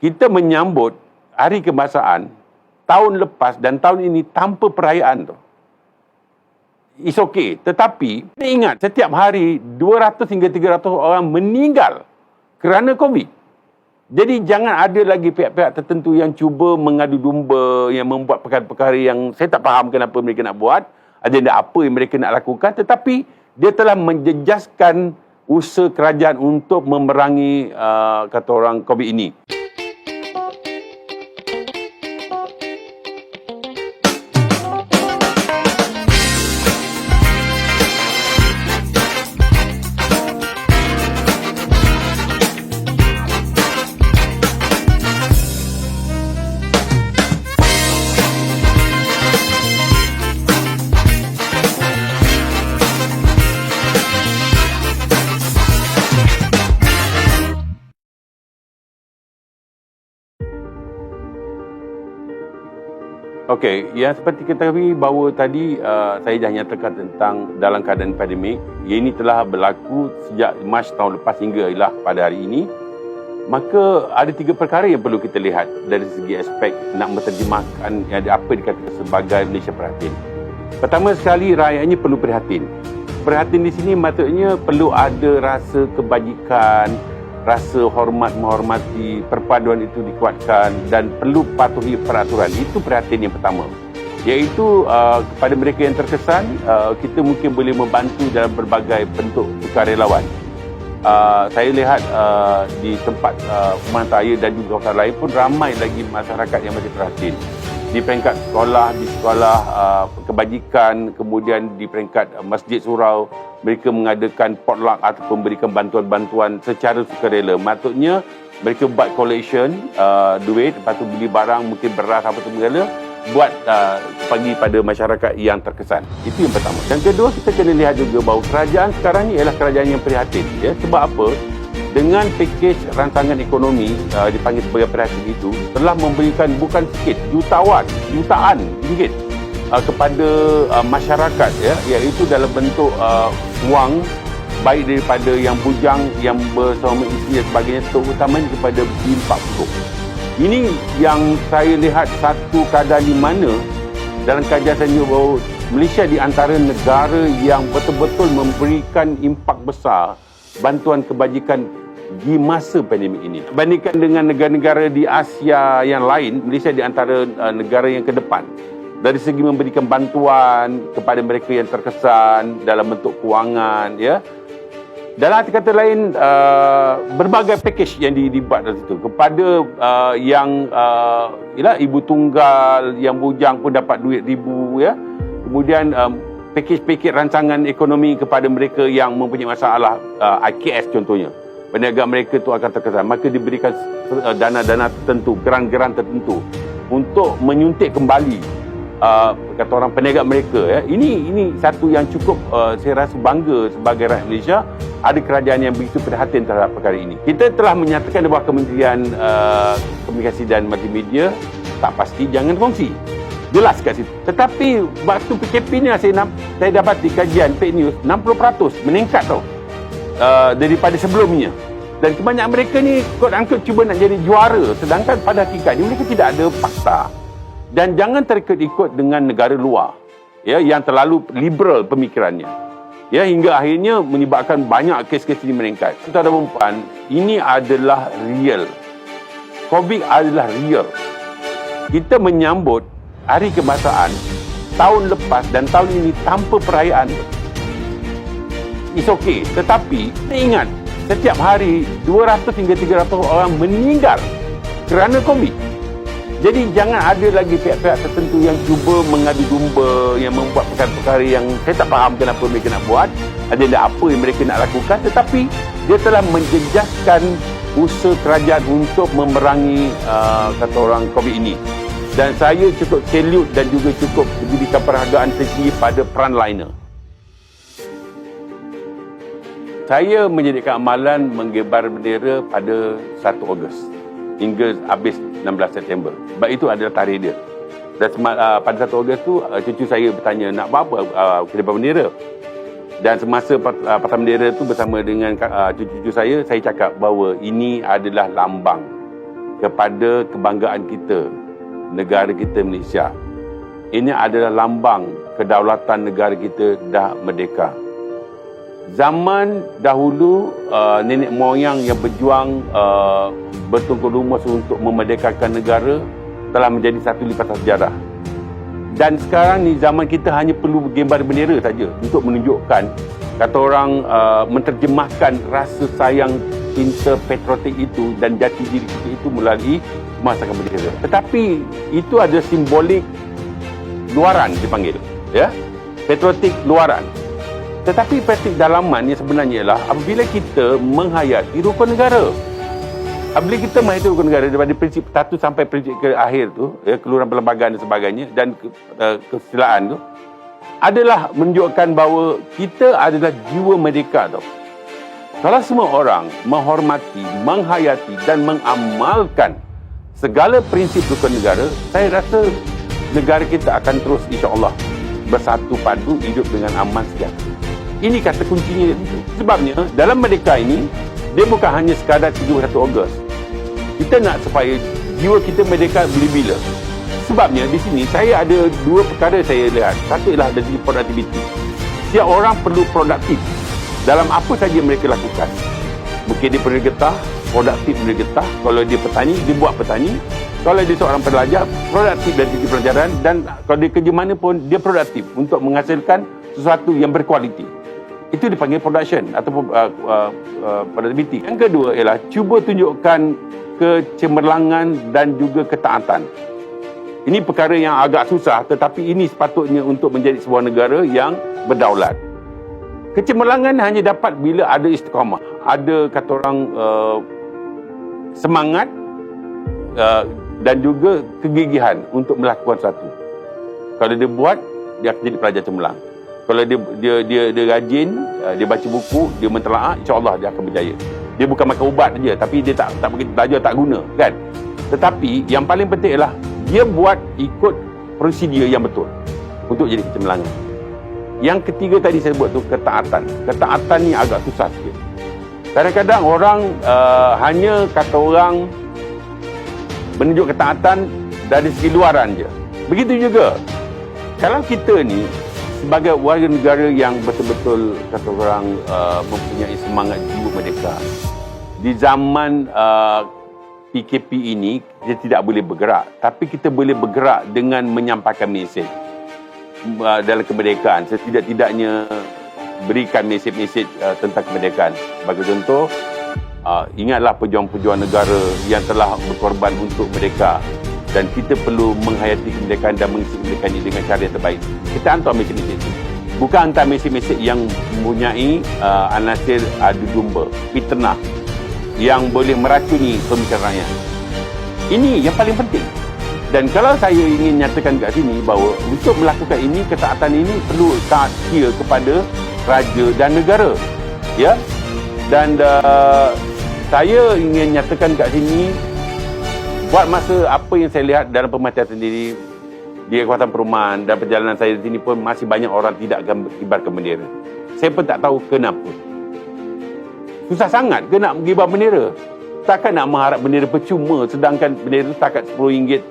kita menyambut Hari Kebangsaan tahun lepas dan tahun ini tanpa perayaan tu. It's okay. Tetapi, ingat, setiap hari 200 hingga 300 orang meninggal kerana COVID. Jadi, jangan ada lagi pihak-pihak tertentu yang cuba mengadu domba, yang membuat perkara-perkara yang saya tak faham kenapa mereka nak buat, agenda apa yang mereka nak lakukan, tetapi dia telah menjejaskan usaha kerajaan untuk memerangi kata orang COVID ini. Okey, yang seperti kita ketahui bahawa tadi saya dah nyatakan tentang dalam keadaan pandemik. Ini telah berlaku sejak Mac tahun lepas hingga ialah pada hari ini. Maka ada 3 perkara yang perlu kita lihat dari segi aspek nak menterjemahkan apa dikatakan sebagai Malaysia Prihatin. Pertama sekali, rakyatnya perlu prihatin. Prihatin di sini maksudnya perlu ada rasa kebajikan, rasa hormat menghormati, perpaduan itu dikuatkan dan perlu patuhi peraturan. Itu perhatian yang pertama. Iaitu kepada mereka yang terkesan, kita mungkin boleh membantu dalam berbagai bentuk sukarelawan. Saya lihat di tempat Pemantaraya dan juga kawasan lain pun ramai lagi masyarakat yang masih prihatin. Di peringkat sekolah, di sekolah kebajikan, kemudian di peringkat masjid surau, mereka mengadakan potluck ataupun memberikan bantuan-bantuan secara sukarela. Maksudnya mereka buat collection duit, lepas tu beli barang, mungkin beras apa tu segala, buat bagi pada masyarakat yang terkesan. Itu yang pertama. Yang kedua, kita kena lihat juga bahawa kerajaan sekarang ni ialah kerajaan yang prihatin. Ya. Sebab apa? Dengan pakej rancangan ekonomi dipanggil sebagai prihatin itu telah memberikan bukan sikit, jutaan ringgit kepada masyarakat, ya, iaitu dalam bentuk wang, baik daripada yang bujang, yang bersama isteri dan sebagainya, terutamanya kepada impak pokok. Ini yang saya lihat satu keadaan di mana dalam kajian saya bahawa Malaysia di antara negara yang betul-betul memberikan impak besar bantuan kebajikan di masa pandemik ini. Bandingkan dengan negara-negara di Asia yang lain, Malaysia di antara negara yang ke depan dari segi memberikan bantuan kepada mereka yang terkesan dalam bentuk kewangan, ya. Dalam arti kata lain, berbagai pakej yang dibuat dari situ kepada yang ibu tunggal, yang bujang pun dapat duit ribu, ya. Kemudian pakej-pakej rancangan ekonomi kepada mereka yang mempunyai masalah IKS contohnya. Peniaga mereka itu akan terkesan, maka diberikan dana-dana tertentu, geran-geran tertentu untuk menyuntik kembali kata orang peniaga mereka, ya. Ini satu yang cukup saya rasa bangga sebagai rakyat Malaysia, ada kerajaan yang begitu perhatian terhadap perkara ini. Kita telah menyatakan bahawa Kementerian Komunikasi dan Multimedia tak pasti, jangan kongsi. Jelas kat situ. Tetapi waktu PKP ni saya dapat di kajian fake news 60% meningkat tau daripada sebelumnya. Dan kebanyakan mereka ni quote-unquote cuba nak jadi juara, sedangkan pada hakikatnya mereka tidak ada fakta. Dan jangan terikut-ikut dengan negara luar, ya, yang terlalu liberal pemikirannya, ya, hingga akhirnya menyebabkan banyak kes-kes ini meningkat. Tuan-tuan dan puan, ini adalah real. COVID adalah real. Kita menyambut Hari Kebangsaan tahun lepas dan tahun ini tanpa perayaan. It's okay. Tetapi ingat, setiap hari 200 hingga 300 orang meninggal kerana COVID. Jadi jangan ada lagi pihak-pihak tertentu yang cuba mengadu domba, yang membuat perkara-perkara yang saya tak faham kenapa mereka nak buat, agenda apa yang mereka nak lakukan, tetapi dia telah menjejaskan usaha kerajaan untuk memerangi kata orang COVID ini. Dan saya cukup salute dan juga cukup berikan penghargaan tertinggi pada frontliner. Saya menjadikan amalan mengibar bendera pada 1 Ogos hingga habis 16 September. Sebab itu adalah tarikh dia. Dan pada 1 Ogos tu, cucu saya bertanya, nak buat apa kibar bendera? Dan semasa patah bendera tu bersama dengan cucu-cucu saya cakap bahawa ini adalah lambang kepada kebanggaan kita, negara kita Malaysia. Ini adalah lambang kedaulatan negara kita dah merdeka. Zaman dahulu, nenek moyang yang berjuang bertungkus lumus untuk memerdekakan negara telah menjadi satu lipatan sejarah. Dan sekarang ni zaman kita hanya perlu gambar bendera saja untuk menunjukkan, kata orang, menterjemahkan rasa sayang, cinta patriotik itu dan jati diri kita itu melalui memasakan bendera. Tetapi itu ada simbolik luaran dipanggil, ya, patriotik luaran. Tetapi patriotik dalaman yang sebenarnya ialah apabila kita menghayati rukun negara. Apabila kita menghayati rukun negara daripada prinsip 1 sampai prinsip ke akhir tu, ya, keluaran perlembagaan dan sebagainya dan keselaan tu adalah menunjukkan bahawa kita adalah jiwa merdeka tau. Kalau semua orang menghormati, menghayati dan mengamalkan segala prinsip rukun negara, saya rasa negara kita akan terus insya-Allah bersatu padu hidup dengan aman sejahtera. Ini kata kuncinya. Sebabnya dalam merdeka ini dia bukan hanya sekadar 31 Ogos. Kita nak supaya jiwa kita merdeka bila-bila. Sebabnya di sini saya ada dua perkara saya lihat. Satu ialah dari segi produktiviti. Setiap orang perlu produktif dalam apa saja mereka lakukan. Mungkin dia perlu getah, produktif dia getah. Kalau dia petani, dia buat petani. Kalau dia seorang pelajar, produktif dari segi pelajaran, dan kalau dia kerja mana pun, dia produktif untuk menghasilkan sesuatu yang berkualiti. Itu dipanggil production ataupun productivity. Yang kedua ialah cuba tunjukkan kecemerlangan dan juga ketaatan. Ini perkara yang agak susah, tetapi ini sepatutnya untuk menjadi sebuah negara yang berdaulat. Kecemerlangan hanya dapat bila ada istiqamah, ada kata orang semangat dan juga kegigihan untuk melakukan sesuatu. Kalau dia buat, dia akan jadi pelajar cemerlang. Kalau dia rajin, dia baca buku, dia mentelaah, insya-Allah dia akan berjaya. Dia bukan makan ubat saja, tapi dia tak belajar tak guna, kan? Tetapi yang paling penting ialah dia buat ikut prosedur yang betul untuk jadi kecemerlangan. Yang ketiga tadi saya sebut tu ketaatan. Ketaatan ni agak susah sikit. Kadang-kadang orang hanya kata orang menunjuk ketaatan dari segi luaran je. Begitu juga kalau kita ni sebagai warga negara yang betul-betul kata orang mempunyai semangat jiwa merdeka, di zaman PKP ini kita tidak boleh bergerak, tapi kita boleh bergerak dengan menyampaikan mesej dalam kemerdekaan. Setidak-tidaknya berikan mesej-mesej tentang kemerdekaan. Sebagai contoh, ingatlah pejuang-pejuang negara yang telah berkorban untuk merdeka, dan kita perlu menghayati kemerdekaan dan mengisi kemerdekaan ini dengan cara yang terbaik. Kita hantar mesej-mesej itu. Bukan hantar mesej-mesej yang mempunyai anasir adu domba, fitnah, yang boleh meracuni pemikiran rakyat. Ini yang paling penting. Dan kalau saya ingin nyatakan kat sini bahawa untuk melakukan ini, ketaatan ini perlu taat setia kepada raja dan negara. Ya. Dan saya ingin nyatakan kat sini, buat masa apa yang saya lihat dalam pemerhatian sendiri di kawasan perumahan dan perjalanan saya di sini pun masih banyak orang tidak akan mengibarkan bendera. Saya pun tak tahu kenapa. Susah sangat ke nak mengibar bendera? Takkan nak mengharap bendera percuma sedangkan bendera setakat RM10.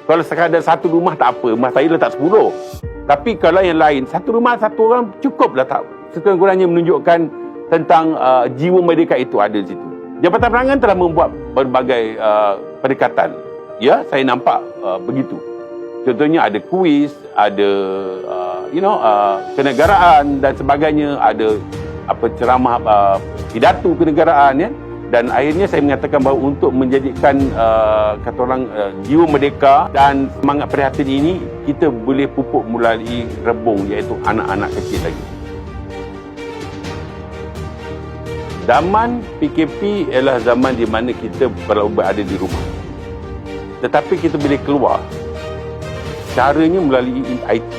Kalau sekadar satu rumah tak apa, rumah saya letak 10. Tapi kalau yang lain, satu rumah satu orang cukuplah, tak sekurang-kurangnya menunjukkan tentang jiwa merdeka itu ada di situ. Jabatan Penerangan telah membuat berbagai pendekatan. Ya, saya nampak begitu. Contohnya ada kuis, ada kenegaraan dan sebagainya, ada ceramah pidato kenegaraan, ya. Dan akhirnya saya mengatakan bahawa untuk menjadikan kata orang jiwa merdeka dan semangat prihatin ini, kita boleh pupuk melalui rebung, iaitu anak-anak kecil lagi. Zaman PKP ialah zaman di mana kita perlu berada di rumah. Tetapi kita boleh keluar. Caranya melalui IT.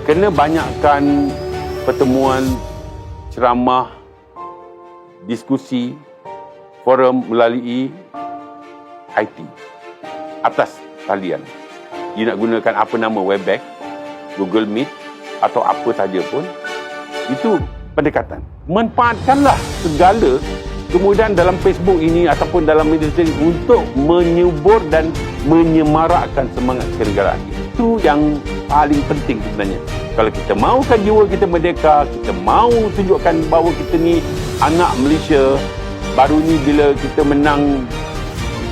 Kena banyakkan pertemuan, ceramah, diskusi, forum melalui IT atas talian. You nak gunakan apa nama Webex, Google Meet atau apa saja pun, itu pendekatan. Manfaatkanlah segala kemudahan dalam Facebook ini ataupun dalam media sosial untuk menyubur dan menyemarakkan semangat kenegaraan. Itu yang paling penting sebenarnya. Kalau kita mahukan jiwa kita merdeka, kita mahu tunjukkan bahawa kita ni anak Malaysia. Baru ni bila kita menang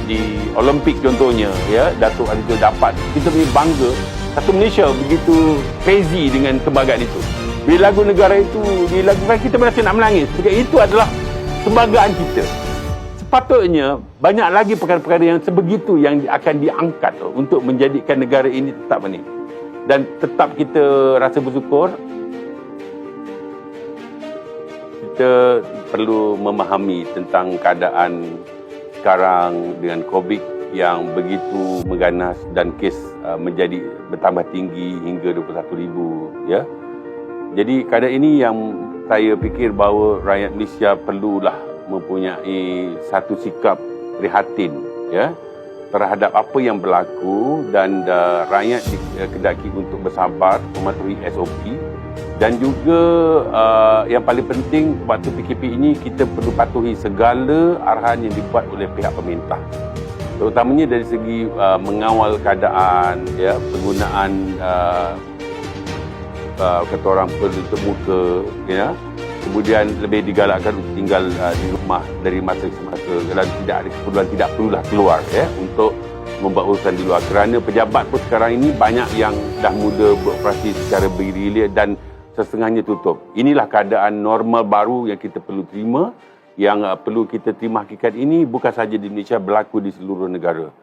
di Olimpik contohnya, ya, Datuk Arifin dapat, kita punya bangga. Satu Malaysia begitu crazy dengan kebanggaan itu. Bila lagu negara itu dilakukan, kita merasa nak menangis. Itu adalah kebanggaan kita. Sepatutnya banyak lagi perkara-perkara yang sebegitu yang akan diangkat untuk menjadikan negara ini tetap ini. Dan tetap kita rasa bersyukur. Kita perlu memahami tentang keadaan sekarang dengan COVID yang begitu mengganas dan kes menjadi bertambah tinggi hingga 21,000, ya. Jadi keadaan ini yang saya fikir bahawa rakyat Malaysia perlulah mempunyai satu sikap prihatin, ya, terhadap apa yang berlaku, dan rakyat dikendaki untuk bersabar, mematuhi SOP, dan juga yang paling penting waktu PKP ini kita perlu patuhi segala arahan yang dibuat oleh pihak pemerintah, terutamanya dari segi mengawal keadaan, ya, penggunaan kata orang penutup muka, ya. Kemudian lebih digalakkan untuk tinggal di rumah dari masa ke masa dan tidak ada keperluan, tidak perlulah keluar, ya, untuk membuat urusan di luar. Kerana pejabat pun sekarang ini banyak yang dah mula beroperasi secara bergiliran dan setengahnya tutup. Inilah keadaan normal baru yang kita perlu terima, yang perlu kita terima hakikat ini bukan sahaja di Malaysia, berlaku di seluruh negara.